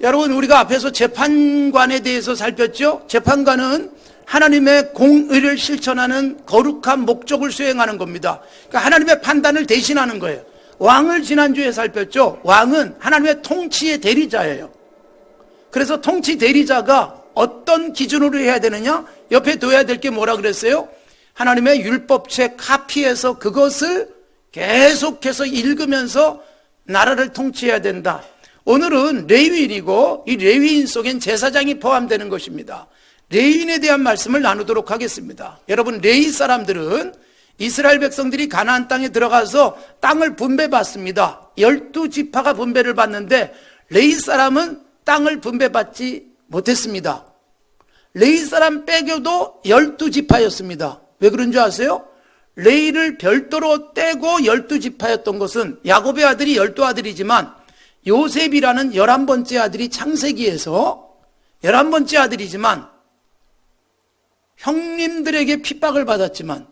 여러분, 우리가 앞에서 재판관에 대해서 살폈죠? 재판관은 하나님의 공의를 실천하는 거룩한 목적을 수행하는 겁니다. 그러니까 하나님의 판단을 대신하는 거예요. 왕을 지난주에 살폈죠? 왕은 하나님의 통치의 대리자예요. 그래서 통치 대리자가 어떤 기준으로 해야 되느냐? 옆에 둬야 될 게 뭐라 그랬어요? 하나님의 율법책 카피해서 그것을 계속해서 읽으면서 나라를 통치해야 된다. 오늘은 레위인이고 이 레위인 속엔 제사장이 포함되는 것입니다. 레위인에 대한 말씀을 나누도록 하겠습니다. 여러분, 레위 사람들은 이스라엘 백성들이 가나안 땅에 들어가서 땅을 분배받습니다. 12지파가 분배를 받는데 레위 사람은 땅을 분배받지 못했습니다. 레위 사람 빼고도 12지파였습니다. 왜 그런 줄 아세요? 레위를 별도로 떼고 12지파였던 것은 야곱의 아들이 12아들이지만 요셉이라는 11번째 아들이 창세기에서 11번째 아들이지만 형님들에게 핍박을 받았지만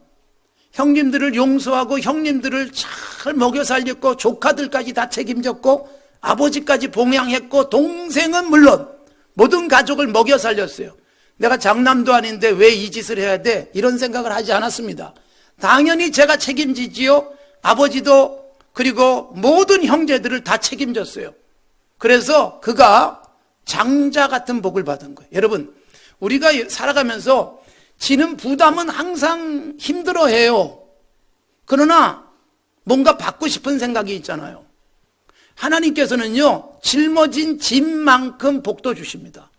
형님들을 용서하고 형님들을 잘 먹여 살렸고 조카들까지 다 책임졌고 아버지까지 봉양했고 동생은 물론 모든 가족을 먹여 살렸어요. 내가 장남도 아닌데 왜 이 짓을 해야 돼? 이런 생각을 하지 않았습니다. 당연히 제가 책임지지요. 아버지도 그리고 모든 형제들을 다 책임졌어요. 그래서 그가 장자 같은 복을 받은 거예요. 여러분, 우리가 살아가면서 지는 부담은 항상 힘들어해요. 그러나 뭔가 받고 싶은 생각이 있잖아요. 하나님께서는요, 짊어진 짐만큼 복도 주십니다.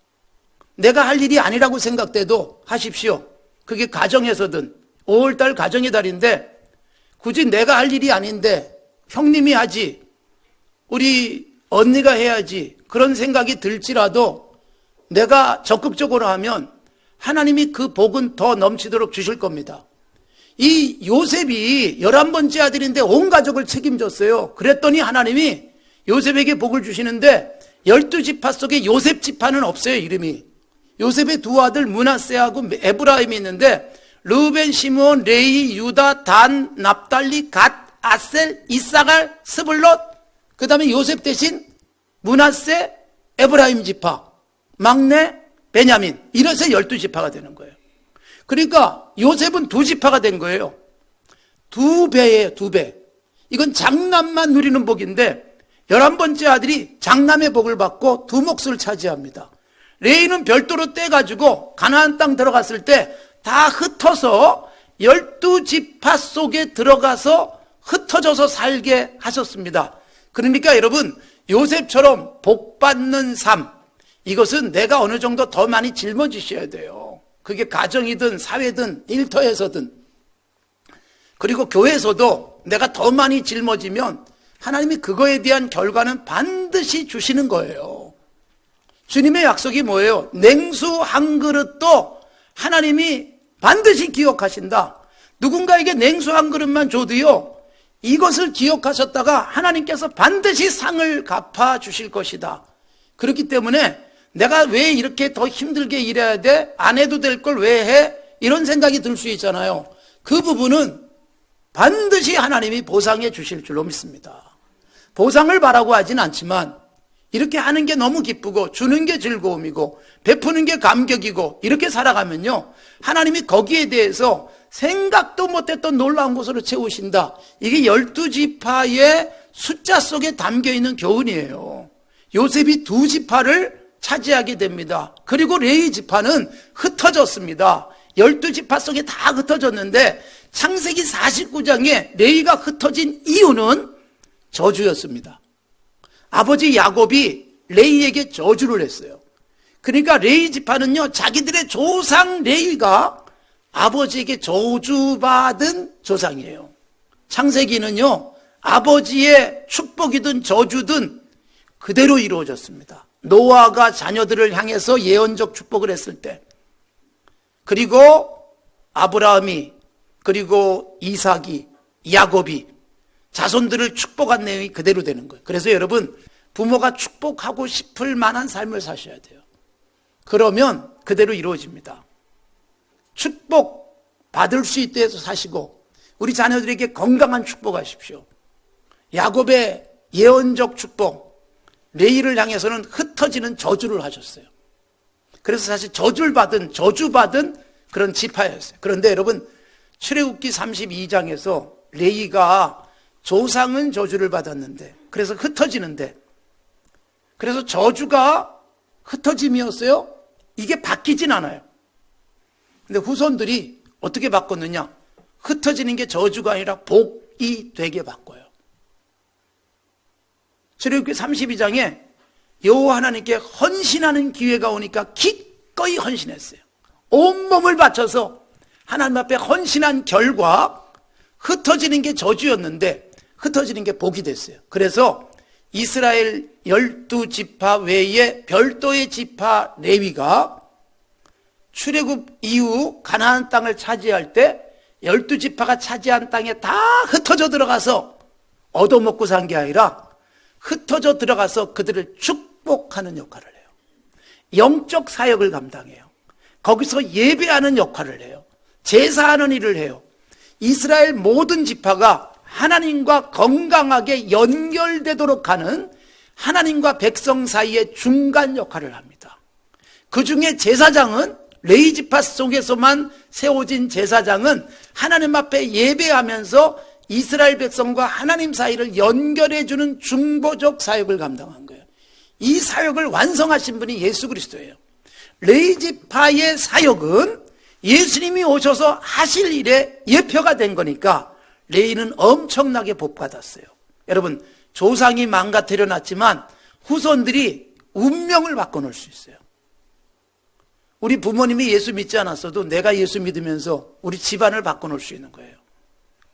내가 할 일이 아니라고 생각돼도 하십시오. 그게 가정에서든 5월달 가정의 달인데 굳이 내가 할 일이 아닌데 형님이 하지, 우리 언니가 해야지, 그런 생각이 들지라도 내가 적극적으로 하면 하나님이 그 복은 더 넘치도록 주실 겁니다. 이 요셉이 11번째 아들인데 온 가족을 책임졌어요. 그랬더니 하나님이 요셉에게 복을 주시는데 12지파 속에 요셉 지파는 없어요. 이름이. 요셉의 두 아들 므낫세하고 에브라임이 있는데 르우벤, 시므온, 레위, 유다, 단, 납달리, 갓, 아셀, 이사갈, 스불롯, 그 다음에 요셉 대신 므낫세, 에브라임 지파, 막내 베냐민, 이래서 12지파가 되는 거예요. 그러니까 요셉은 2지파가 된 거예요. 2배예요, 2배. 이건 장남만 누리는 복인데 11번째 아들이 장남의 복을 받고 2몫을 차지합니다. 레위는 별도로 떼가지고 가나안 땅 들어갔을 때 다 흩어서 12지파 속에 들어가서 흩어져서 살게 하셨습니다. 그러니까 여러분, 요셉처럼 복받는 삶, 이것은 내가 어느 정도 더 많이 짊어지셔야 돼요. 그게 가정이든 사회든 일터에서든. 그리고 교회에서도 내가 더 많이 짊어지면 하나님이 그거에 대한 결과는 반드시 주시는 거예요. 주님의 약속이 뭐예요? 냉수 한 그릇도 하나님이 반드시 기억하신다. 누군가에게 냉수 한 그릇만 줘도요, 이것을 기억하셨다가 하나님께서 반드시 상을 갚아 주실 것이다. 그렇기 때문에 내가 왜 이렇게 더 힘들게 일해야 돼? 안 해도 될 걸 왜 해? 이런 생각이 들 수 있잖아요. 그 부분은 반드시 하나님이 보상해 주실 줄로 믿습니다. 보상을 바라고 하진 않지만 이렇게 하는 게 너무 기쁘고 주는 게 즐거움이고 베푸는 게 감격이고 이렇게 살아가면요, 하나님이 거기에 대해서 생각도 못했던 놀라운 것으로 채우신다. 이게 12지파의 숫자 속에 담겨있는 교훈이에요. 요셉이 2지파를 차지하게 됩니다. 그리고 레위 지파는 흩어졌습니다. 12지파 속에 다 흩어졌는데 창세기 49장에 레위가 흩어진 이유는 저주였습니다. 아버지 야곱이 레위에게 저주를 했어요. 그러니까 레위 지파는요, 자기들의 조상 레위가 아버지에게 저주받은 조상이에요. 창세기는요, 아버지의 축복이든 저주든 그대로 이루어졌습니다. 노아가 자녀들을 향해서 예언적 축복을 했을 때, 그리고 아브라함이, 그리고 이삭이, 야곱이 자손들을 축복한 내용이 그대로 되는 거예요. 그래서 여러분, 부모가 축복하고 싶을 만한 삶을 사셔야 돼요. 그러면 그대로 이루어집니다. 축복 받을 수 있게 해서 사시고, 우리 자녀들에게 건강한 축복하십시오. 야곱의 예언적 축복, 레위를 향해서는 흩어지는 저주를 하셨어요. 그래서 사실 저주받은 그런 지파였어요. 그런데 여러분, 출애굽기 32장에서 레위가 조상은 저주를 받았는데, 그래서 흩어지는데, 그래서 저주가 흩어짐이었어요. 이게 바뀌진 않아요. 근데 후손들이 어떻게 바꿨느냐? 흩어지는 게 저주가 아니라 복이 되게 바꿔요. 출애굽기 32장에 여호와 하나님께 헌신하는 기회가 오니까 기꺼이 헌신했어요. 온몸을 바쳐서 하나님 앞에 헌신한 결과 흩어지는 게 저주였는데 흩어지는 게 복이 됐어요. 그래서 이스라엘 12지파 외에 별도의 지파 레위가 출애굽 이후 가나안 땅을 차지할 때 12지파가 차지한 땅에 다 흩어져 들어가서 얻어먹고 산 게 아니라 흩어져 들어가서 그들을 축복하는 역할을 해요. 영적 사역을 감당해요. 거기서 예배하는 역할을 해요. 제사하는 일을 해요. 이스라엘 모든 지파가 하나님과 건강하게 연결되도록 하는 하나님과 백성 사이의 중간 역할을 합니다. 그 중에 제사장은 레위 지파 속에서만 세워진 제사장은 하나님 앞에 예배하면서 이스라엘 백성과 하나님 사이를 연결해주는 중보적 사역을 감당한 거예요. 이 사역을 완성하신 분이 예수 그리스도예요. 레위 지파의 사역은 예수님이 오셔서 하실 일의 예표가 된 거니까 레위는 엄청나게 복받았어요. 여러분, 조상이 망가뜨려 놨지만 후손들이 운명을 바꿔놓을 수 있어요. 우리 부모님이 예수 믿지 않았어도 내가 예수 믿으면서 우리 집안을 바꿔놓을 수 있는 거예요.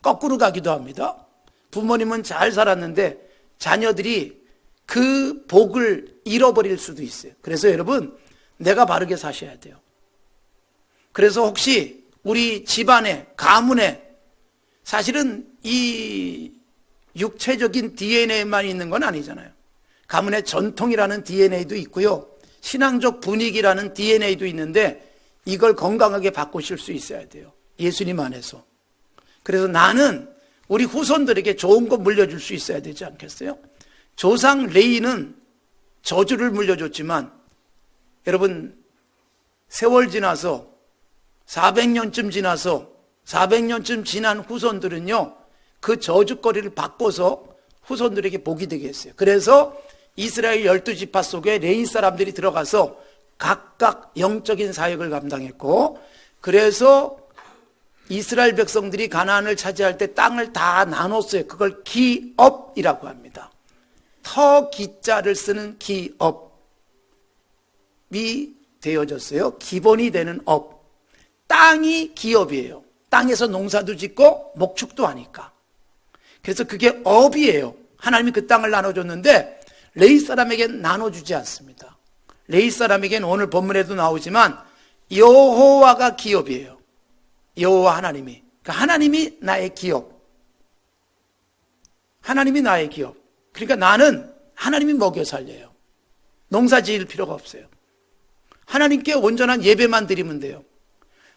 거꾸로 가기도 합니다. 부모님은 잘 살았는데 자녀들이 그 복을 잃어버릴 수도 있어요. 그래서 여러분, 내가 바르게 사셔야 돼요. 그래서 혹시 우리 집안에, 가문에 사실은 이 육체적인 DNA만 있는 건 아니잖아요. 가문의 전통이라는 DNA도 있고요. 신앙적 분위기라는 DNA도 있는데 이걸 건강하게 바꾸실 수 있어야 돼요. 예수님 안에서. 그래서 나는 우리 후손들에게 좋은 거 물려줄 수 있어야 되지 않겠어요? 조상 레위는 저주를 물려줬지만 여러분, 세월 지나서 400년쯤 지나서 400년쯤 지난 후손들은요, 그 저주거리를 바꿔서 후손들에게 복이 되게 했어요. 그래서 이스라엘 12지파 속에 레위 사람들이 들어가서 각각 영적인 사역을 감당했고, 그래서 이스라엘 백성들이 가나안을 차지할 때 땅을 다 나눴어요. 그걸 기업이라고 합니다. 터 기자를 쓰는 기업이 되어졌어요. 기본이 되는 업. 땅이 기업이에요. 땅에서 농사도 짓고 목축도 하니까. 그래서 그게 업이에요. 하나님이 그 땅을 나눠줬는데 레위 사람에게는 나눠주지 않습니다. 레위 사람에게는 오늘 본문에도 나오지만 여호와가 기업이에요. 여호와 하나님이. 그러니까 하나님이 나의 기업. 하나님이 나의 기업. 그러니까 나는 하나님이 먹여 살려요. 농사 지을 필요가 없어요. 하나님께 온전한 예배만 드리면 돼요.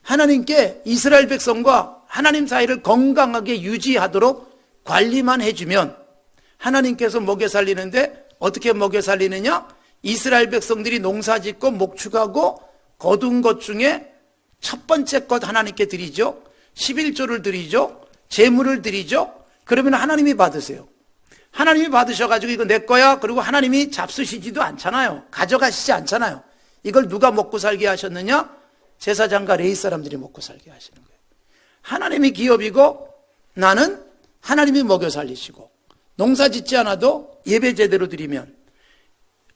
하나님께 이스라엘 백성과 하나님 사이를 건강하게 유지하도록 관리만 해주면 하나님께서 먹여 살리는데 어떻게 먹여 살리느냐? 이스라엘 백성들이 농사 짓고 목축하고 거둔 것 중에 첫 번째 것 하나님께 드리죠. 11조를 드리죠. 제물을 드리죠. 그러면 하나님이 받으세요. 하나님이 받으셔가지고 이거 내 거야. 그리고 하나님이 잡수시지도 않잖아요. 가져가시지 않잖아요. 이걸 누가 먹고 살게 하셨느냐? 제사장과 레위 사람들이 먹고 살게 하시는 거예요. 하나님이 기업이고 나는 하나님이 먹여 살리시고, 농사 짓지 않아도 예배 제대로 드리면,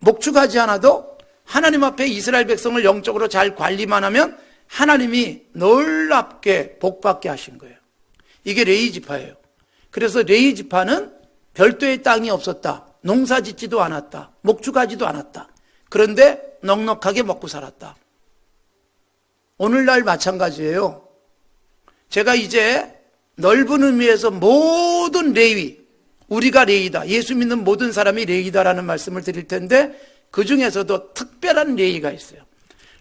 목축하지 않아도 하나님 앞에 이스라엘 백성을 영적으로 잘 관리만 하면 하나님이 놀랍게 복받게 하신 거예요. 이게 레위 지파예요. 그래서 레위 지파는 별도의 땅이 없었다. 농사 짓지도 않았다. 목축하지도 않았다. 그런데 넉넉하게 먹고 살았다. 오늘날 마찬가지예요. 제가 이제 넓은 의미에서 모든 레위, 우리가 레위다, 예수 믿는 모든 사람이 레위다라는 말씀을 드릴 텐데 그 중에서도 특별한 레위가 있어요.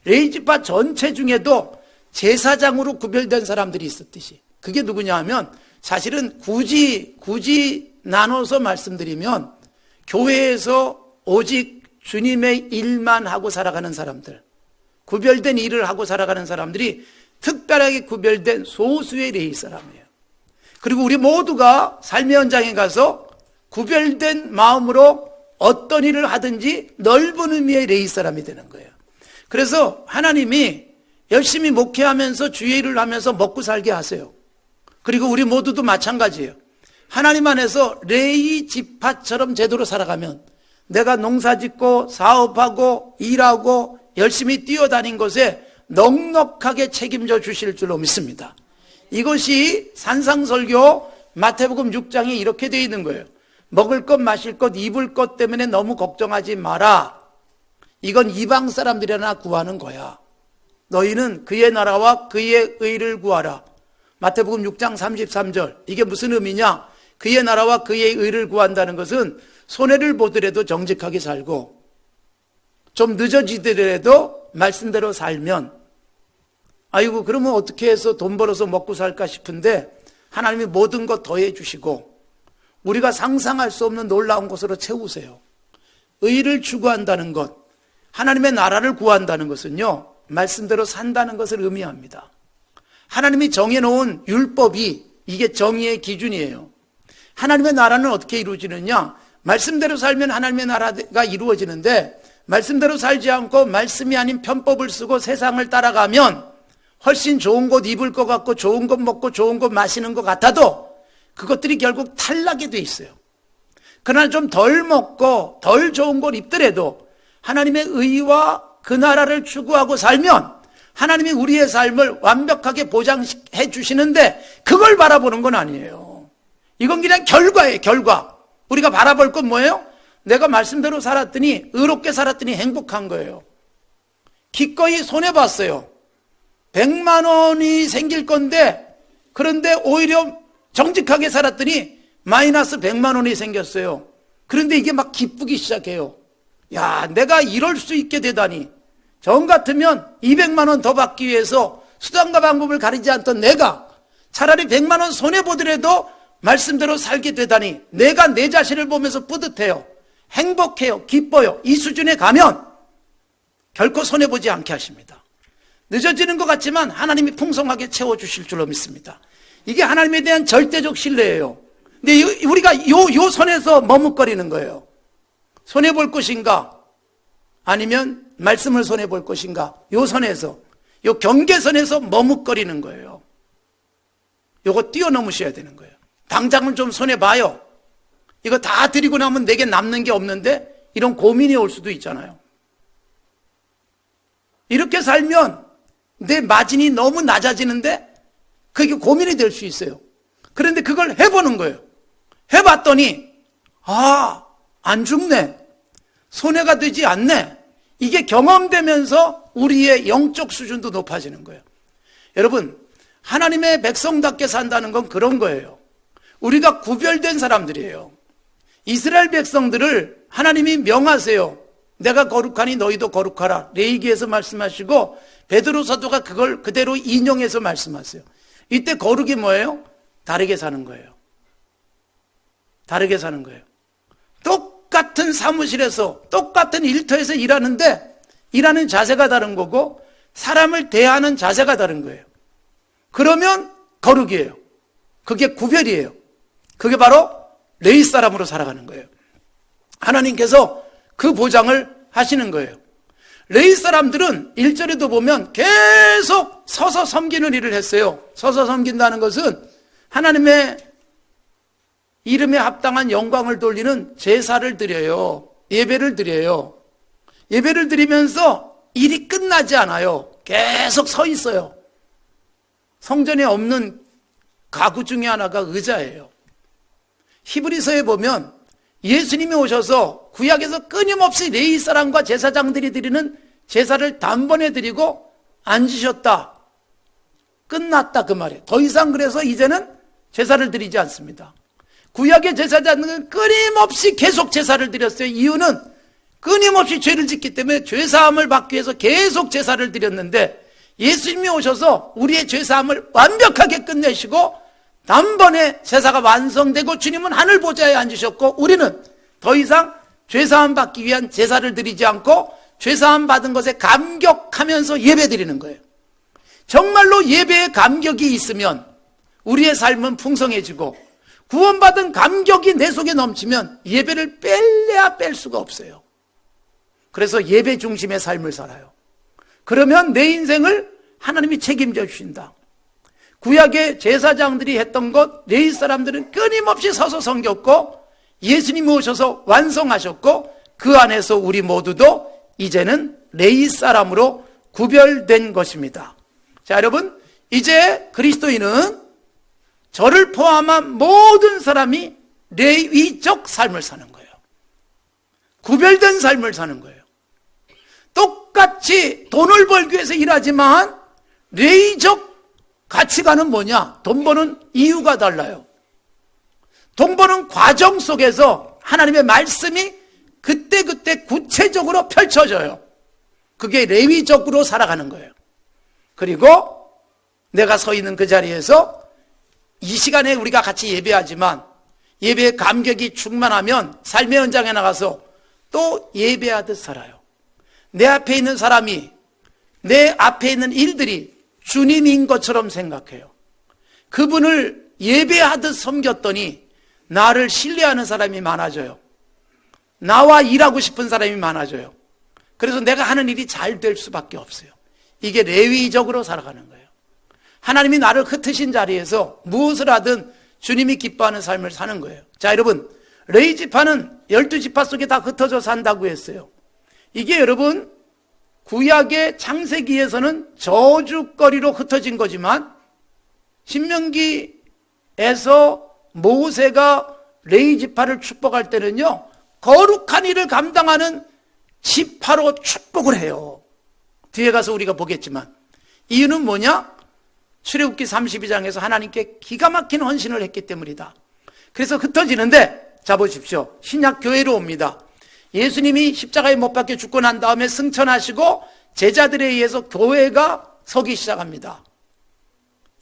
레위 지파 전체 중에도 제사장으로 구별된 사람들이 있었듯이, 그게 누구냐 하면 사실은 굳이 나눠서 말씀드리면 교회에서 오직 주님의 일만 하고 살아가는 사람들, 구별된 일을 하고 살아가는 사람들이 특별하게 구별된 소수의 레위 사람이에요. 그리고 우리 모두가 삶의 현장에 가서 구별된 마음으로 어떤 일을 하든지 넓은 의미의 레위 사람이 되는 거예요. 그래서 하나님이 열심히 목회하면서 주의 일을 하면서 먹고 살게 하세요. 그리고 우리 모두도 마찬가지예요. 하나님 안에서 레위 지파처럼 제대로 살아가면 내가 농사짓고 사업하고 일하고 열심히 뛰어다닌 것에 넉넉하게 책임져 주실 줄로 믿습니다. 이것이 산상설교 마태복음 6장에 이렇게 되어 있는 거예요. 먹을 것, 마실 것, 입을 것 때문에 너무 걱정하지 마라. 이건 이방 사람들이나 구하는 거야. 너희는 그의 나라와 그의 의를 구하라. 마태복음 6장 33절. 이게 무슨 의미냐? 그의 나라와 그의 의를 구한다는 것은 손해를 보더라도 정직하게 살고 좀 늦어지더라도 말씀대로 살면, 아이고 그러면 어떻게 해서 돈 벌어서 먹고 살까 싶은데 하나님이 모든 것 더해 주시고 우리가 상상할 수 없는 놀라운 것으로 채우세요. 의를 추구한다는 것, 하나님의 나라를 구한다는 것은요, 말씀대로 산다는 것을 의미합니다. 하나님이 정해놓은 율법이 이게 정의의 기준이에요. 하나님의 나라는 어떻게 이루어지느냐? 말씀대로 살면 하나님의 나라가 이루어지는데, 말씀대로 살지 않고 말씀이 아닌 편법을 쓰고 세상을 따라가면 훨씬 좋은 것 입을 것 같고 좋은 것 먹고 좋은 것 마시는 것 같아도 그것들이 결국 탈락이 돼 있어요. 그러나 좀 덜 먹고 덜 좋은 걸 입더라도 하나님의 의와 그 나라를 추구하고 살면 하나님이 우리의 삶을 완벽하게 보장해 주시는데 그걸 바라보는 건 아니에요. 이건 그냥 결과예요. 결과. 우리가 바라볼 건 뭐예요? 내가 말씀대로 살았더니, 의롭게 살았더니 행복한 거예요. 기꺼이 손해봤어요. 100만 원이 생길 건데, 그런데 오히려 정직하게 살았더니 마이너스 100만 원이 생겼어요. 그런데 이게 막 기쁘기 시작해요. 야, 내가 이럴 수 있게 되다니. 전 같으면 200만 원 더 받기 위해서 수단과 방법을 가리지 않던 내가 차라리 100만 원 손해보더라도 말씀대로 살게 되다니, 내가 내 자신을 보면서 뿌듯해요. 행복해요. 기뻐요. 이 수준에 가면 결코 손해보지 않게 하십니다. 늦어지는 것 같지만 하나님이 풍성하게 채워주실 줄로 믿습니다. 이게 하나님에 대한 절대적 신뢰예요. 근데 우리가 요 선에서 머뭇거리는 거예요. 손해볼 것인가? 아니면 말씀을 손해볼 것인가? 요 선에서, 요 경계선에서 머뭇거리는 거예요. 요거 뛰어넘으셔야 되는 거예요. 당장은 좀 손해봐요. 이거 다 드리고 나면 내게 남는 게 없는데, 이런 고민이 올 수도 있잖아요. 이렇게 살면 내 마진이 너무 낮아지는데 그게 고민이 될 수 있어요. 그런데 그걸 해보는 거예요. 해봤더니 안 죽네, 손해가 되지 않네, 이게 경험되면서 우리의 영적 수준도 높아지는 거예요. 여러분, 하나님의 백성답게 산다는 건 그런 거예요. 우리가 구별된 사람들이에요. 이스라엘 백성들을 하나님이 명하세요. 내가 거룩하니 너희도 거룩하라. 레위기에서 말씀하시고 베드로 사도가 그걸 그대로 인용해서 말씀하세요. 이때 거룩이 뭐예요? 다르게 사는 거예요. 다르게 사는 거예요. 똑같은 사무실에서 똑같은 일터에서 일하는데 일하는 자세가 다른 거고 사람을 대하는 자세가 다른 거예요. 그러면 거룩이에요. 그게 구별이에요. 그게 바로 레위 사람으로 살아가는 거예요. 하나님께서 그 보장을 하시는 거예요. 레위 사람들은 1절에도 보면 계속 서서 섬기는 일을 했어요. 서서 섬긴다는 것은 하나님의 이름에 합당한 영광을 돌리는 제사를 드려요. 예배를 드려요. 예배를 드리면서 일이 끝나지 않아요. 계속 서 있어요. 성전에 없는 가구 중에 하나가 의자예요. 히브리서에 보면 예수님이 오셔서 구약에서 끊임없이 레위 사람과 제사장들이 드리는 제사를 단번에 드리고 앉으셨다. 끝났다, 그 말이에요. 더 이상 그래서 이제는 제사를 드리지 않습니다. 구약의 제사장은 끊임없이 계속 제사를 드렸어요. 이유는 끊임없이 죄를 짓기 때문에 죄사함을 받기 위해서 계속 제사를 드렸는데 예수님이 오셔서 우리의 죄사함을 완벽하게 끝내시고 단번에 제사가 완성되고 주님은 하늘 보좌에 앉으셨고 우리는 더 이상 죄사함 받기 위한 제사를 드리지 않고 죄사함 받은 것에 감격하면서 예배 드리는 거예요. 정말로 예배에 감격이 있으면 우리의 삶은 풍성해지고, 구원받은 감격이 내 속에 넘치면 예배를 뺄래야 뺄 수가 없어요. 그래서 예배 중심의 삶을 살아요. 그러면 내 인생을 하나님이 책임져 주신다. 구약의 제사장들이 했던 것 레위 사람들은 끊임없이 서서 섬겼고, 예수님이 오셔서 완성하셨고, 그 안에서 우리 모두도 이제는 레위 사람으로 구별된 것입니다. 자, 여러분, 이제 그리스도인은 저를 포함한 모든 사람이 레위적 삶을 사는 거예요. 구별된 삶을 사는 거예요. 똑같이 돈을 벌기 위해서 일하지만 레위적 가치관은 뭐냐? 돈 버는 이유가 달라요. 돈 버는 과정 속에서 하나님의 말씀이 그때그때 구체적으로 펼쳐져요. 그게 레위적으로 살아가는 거예요. 그리고 내가 서 있는 그 자리에서 이 시간에 우리가 같이 예배하지만 예배의 감격이 충만하면 삶의 현장에 나가서 또 예배하듯 살아요. 내 앞에 있는 사람이, 내 앞에 있는 일들이 주님인 것처럼 생각해요. 그분을 예배하듯 섬겼더니 나를 신뢰하는 사람이 많아져요. 나와 일하고 싶은 사람이 많아져요. 그래서 내가 하는 일이 잘 될 수밖에 없어요. 이게 레위적으로 살아가는 거예요. 하나님이 나를 흩으신 자리에서 무엇을 하든 주님이 기뻐하는 삶을 사는 거예요. 자, 여러분, 레위 지파는 12지파 속에 다 흩어져 산다고 했어요. 이게 여러분, 구약의 창세기에서는 저주거리로 흩어진 거지만 신명기에서 모세가 레위 지파를 축복할 때는요, 거룩한 일을 감당하는 지파로 축복을 해요. 뒤에 가서 우리가 보겠지만. 이유는 뭐냐? 출애굽기 32장에서 하나님께 기가 막힌 헌신을 했기 때문이다. 그래서 흩어지는데, 자 보십시오. 신약 교회로 옵니다. 예수님이 십자가에 못 박혀 죽고 난 다음에 승천하시고 제자들에 의해서 교회가 서기 시작합니다.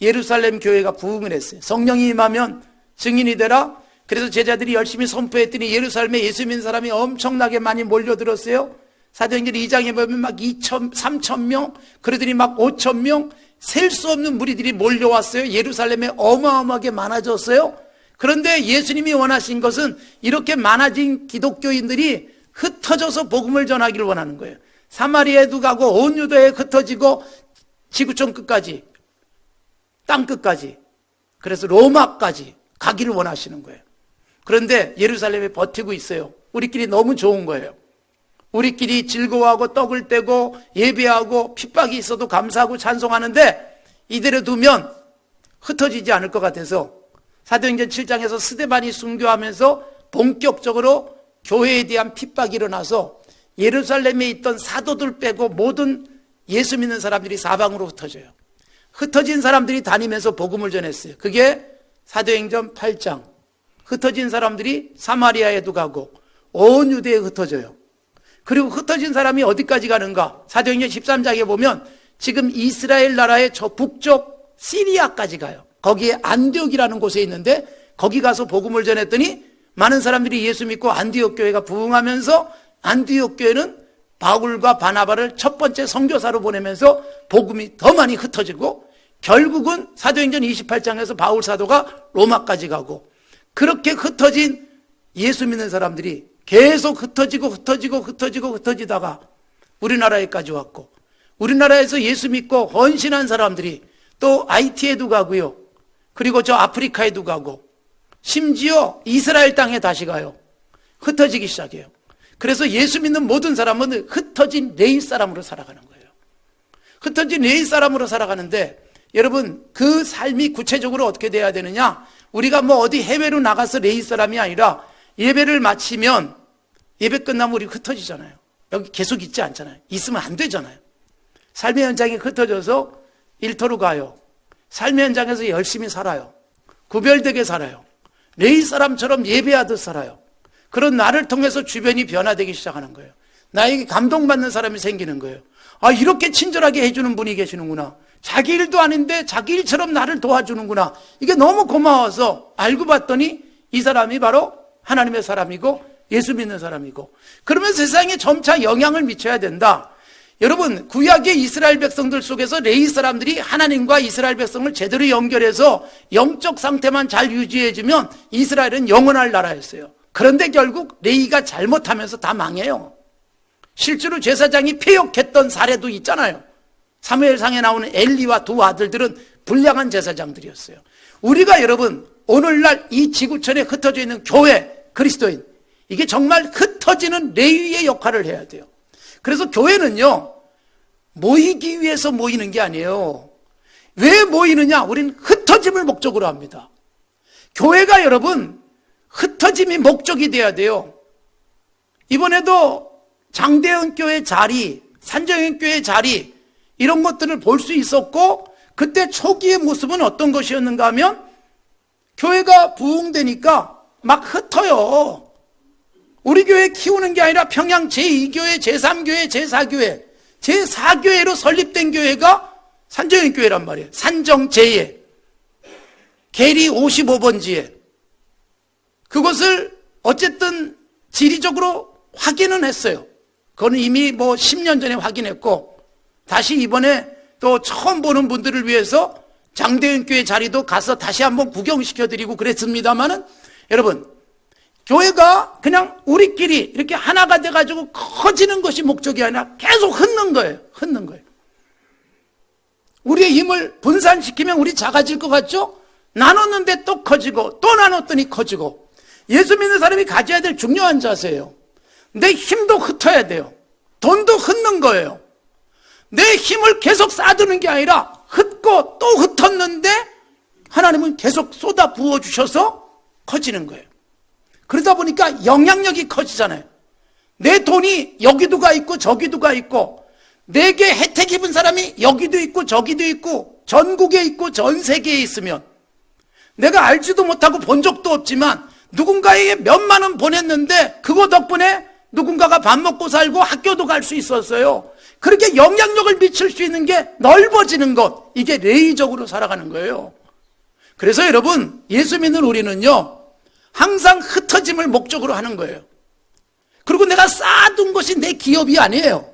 예루살렘 교회가 부흥을 했어요. 성령이 임하면 증인이 되라. 그래서 제자들이 열심히 선포했더니 예루살렘에 예수 믿는 사람이 엄청나게 많이 몰려들었어요. 사도행전 2장에 보면 막 2천, 3천 명, 그러더니 막 5천 명, 셀 수 없는 무리들이 몰려왔어요. 예루살렘에 어마어마하게 많아졌어요. 그런데 예수님이 원하신 것은 이렇게 많아진 기독교인들이 흩어져서 복음을 전하기를 원하는 거예요. 사마리아에도 가고 온 유다에 흩어지고 지구촌 끝까지, 땅 끝까지, 그래서 로마까지 가기를 원하시는 거예요. 그런데 예루살렘에 버티고 있어요. 우리끼리 너무 좋은 거예요. 우리끼리 즐거워하고 떡을 떼고 예배하고 핍박이 있어도 감사하고 찬송하는데 이대로 두면 흩어지지 않을 것 같아서 사도행전 7장에서 스데반이 순교하면서 본격적으로 교회에 대한 핍박이 일어나서 예루살렘에 있던 사도들 빼고 모든 예수 믿는 사람들이 사방으로 흩어져요. 흩어진 사람들이 다니면서 복음을 전했어요. 그게 사도행전 8장. 흩어진 사람들이 사마리아에도 가고 온 유대에 흩어져요. 그리고 흩어진 사람이 어디까지 가는가? 사도행전 13장에 보면 지금 이스라엘 나라의 저 북쪽 시리아까지 가요. 거기에 안디옥이라는 곳에 있는데 거기 가서 복음을 전했더니 많은 사람들이 예수 믿고 안디옥 교회가 부흥하면서 안디옥 교회는 바울과 바나바를 첫 번째 선교사로 보내면서 복음이 더 많이 흩어지고 결국은 사도행전 28장에서 바울 사도가 로마까지 가고 그렇게 흩어진 예수 믿는 사람들이 계속 흩어지다가 우리나라에까지 왔고 우리나라에서 예수 믿고 헌신한 사람들이 또 IT에도 가고요. 그리고 저 아프리카에도 가고 심지어 이스라엘 땅에 다시 가요. 흩어지기 시작해요. 그래서 예수 믿는 모든 사람은 흩어진 레위 사람으로 살아가는 거예요. 흩어진 레위 사람으로 살아가는데 여러분 그 삶이 구체적으로 어떻게 돼야 되느냐? 우리가 뭐 어디 해외로 나가서 레위 사람이 아니라 예배를 마치면 예배 끝나면 우리 흩어지잖아요. 여기 계속 있지 않잖아요. 있으면 안 되잖아요. 삶의 현장에 흩어져서 일터로 가요. 삶의 현장에서 열심히 살아요. 구별되게 살아요. 레위 사람처럼 예배하듯 살아요. 그런 나를 통해서 주변이 변화되기 시작하는 거예요. 나에게 감동받는 사람이 생기는 거예요. 아, 이렇게 친절하게 해주는 분이 계시는구나. 자기 일도 아닌데 자기 일처럼 나를 도와주는구나. 이게 너무 고마워서 알고 봤더니 이 사람이 바로 하나님의 사람이고 예수 믿는 사람이고. 그러면 세상에 점차 영향을 미쳐야 된다. 여러분, 구약의 이스라엘 백성들 속에서 레위 사람들이 하나님과 이스라엘 백성을 제대로 연결해서 영적 상태만 잘 유지해주면 이스라엘은 영원할 나라였어요. 그런데 결국 레위가 잘못하면서 다 망해요. 실제로 제사장이 폐역했던 사례도 있잖아요. 사무엘상에 나오는 엘리와 두 아들들은 불량한 제사장들이었어요. 우리가 여러분 오늘날 이 지구촌에 흩어져 있는 교회, 그리스도인, 이게 정말 흩어지는 레위의 역할을 해야 돼요. 그래서 교회는요, 모이기 위해서 모이는 게 아니에요. 왜 모이느냐? 우리는 흩어짐을 목적으로 합니다. 교회가 여러분 흩어짐이 목적이 돼야 돼요. 이번에도 장대현 교회 자리, 산정현 교회 자리, 이런 것들을 볼 수 있었고, 그때 초기의 모습은 어떤 것이었는가 하면 교회가 부흥되니까 막 흩어요. 우리 교회 키우는 게 아니라 평양 제2교회, 제3교회, 제4교회, 제4교회로 설립된 교회가 산정현 교회란 말이에요. 산정제에 계리 55번지에. 그것을 어쨌든 지리적으로 확인은 했어요. 그거는 이미 10년 전에 확인했고, 다시 이번에 또 처음 보는 분들을 위해서 장대현 교회 자리도 가서 다시 한번 구경시켜드리고 그랬습니다만은, 여러분, 교회가 그냥 우리끼리 이렇게 하나가 돼가지고 커지는 것이 목적이 아니라 계속 흩는 거예요. 흩는 거예요. 우리의 힘을 분산시키면 우리 작아질 것 같죠? 나눴는데 또 커지고, 또 나눴더니 커지고. 예수 믿는 사람이 가져야 될 중요한 자세예요. 내 힘도 흩어야 돼요. 돈도 흩는 거예요. 내 힘을 계속 쌓아두는 게 아니라 흩고 또 흩었는데 하나님은 계속 쏟아 부어주셔서 커지는 거예요. 그러다 보니까 영향력이 커지잖아요. 내 돈이 여기도 가 있고 저기도 가 있고, 내게 혜택 입은 사람이 여기도 있고 저기도 있고 전국에 있고 전 세계에 있으면, 내가 알지도 못하고 본 적도 없지만 누군가에게 몇만 원 보냈는데 그거 덕분에 누군가가 밥 먹고 살고 학교도 갈 수 있었어요. 그렇게 영향력을 미칠 수 있는 게 넓어지는 것, 이게 레위적으로 살아가는 거예요. 그래서 여러분, 예수 믿는 우리는요, 항상 흩어짐을 목적으로 하는 거예요. 그리고 내가 쌓아둔 것이 내 기업이 아니에요.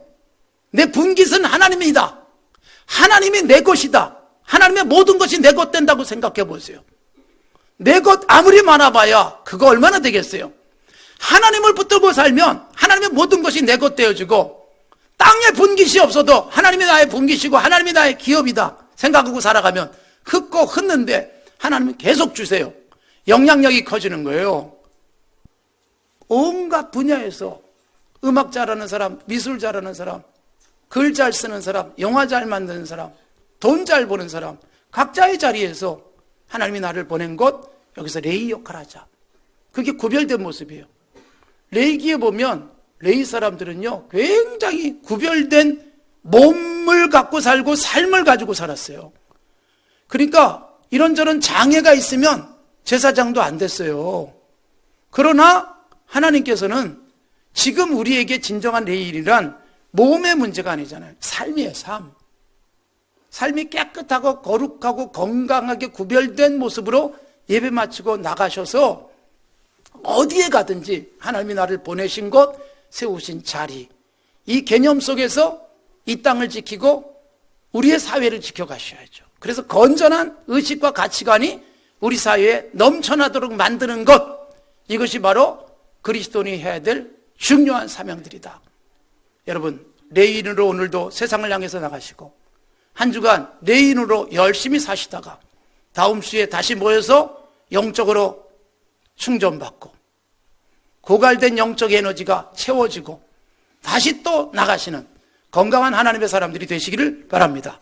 내 분깃은 하나님이다. 하나님이 내 것이다. 하나님의 모든 것이 내 것 된다고 생각해 보세요. 내 것 아무리 많아봐야 그거 얼마나 되겠어요. 하나님을 붙들고 살면 하나님의 모든 것이 내 것 되어지고, 땅에 분깃이 없어도 하나님이 나의 분깃이고 하나님이 나의 기업이다 생각하고 살아가면 흩고 흩는데 하나님은 계속 주세요. 영향력이 커지는 거예요. 온갖 분야에서 음악 잘하는 사람, 미술 잘하는 사람, 글 잘 쓰는 사람, 영화 잘 만드는 사람, 돈 잘 버는 사람, 각자의 자리에서 하나님이 나를 보낸 것, 여기서 레위 역할 하자. 그게 구별된 모습이에요. 레위기에 보면 레위 사람들은요, 굉장히 구별된 몸을 갖고 살고 삶을 가지고 살았어요. 그러니까 이런저런 장애가 있으면 제사장도 안 됐어요. 그러나 하나님께서는 지금 우리에게 진정한 레위란 몸의 문제가 아니잖아요. 삶이에요, 삶. 삶이 깨끗하고 거룩하고 건강하게 구별된 모습으로 예배 마치고 나가셔서 어디에 가든지 하나님이 나를 보내신 곳, 세우신 자리, 이 개념 속에서 이 땅을 지키고 우리의 사회를 지켜가셔야죠. 그래서 건전한 의식과 가치관이 우리 사회에 넘쳐나도록 만드는 것, 이것이 바로 그리스도인이 해야 될 중요한 사명들이다. 여러분, 레위인으로 오늘도 세상을 향해서 나가시고 한 주간 레위인으로 열심히 사시다가 다음 주에 다시 모여서 영적으로 충전받고 고갈된 영적 에너지가 채워지고 다시 또 나가시는 건강한 하나님의 사람들이 되시기를 바랍니다.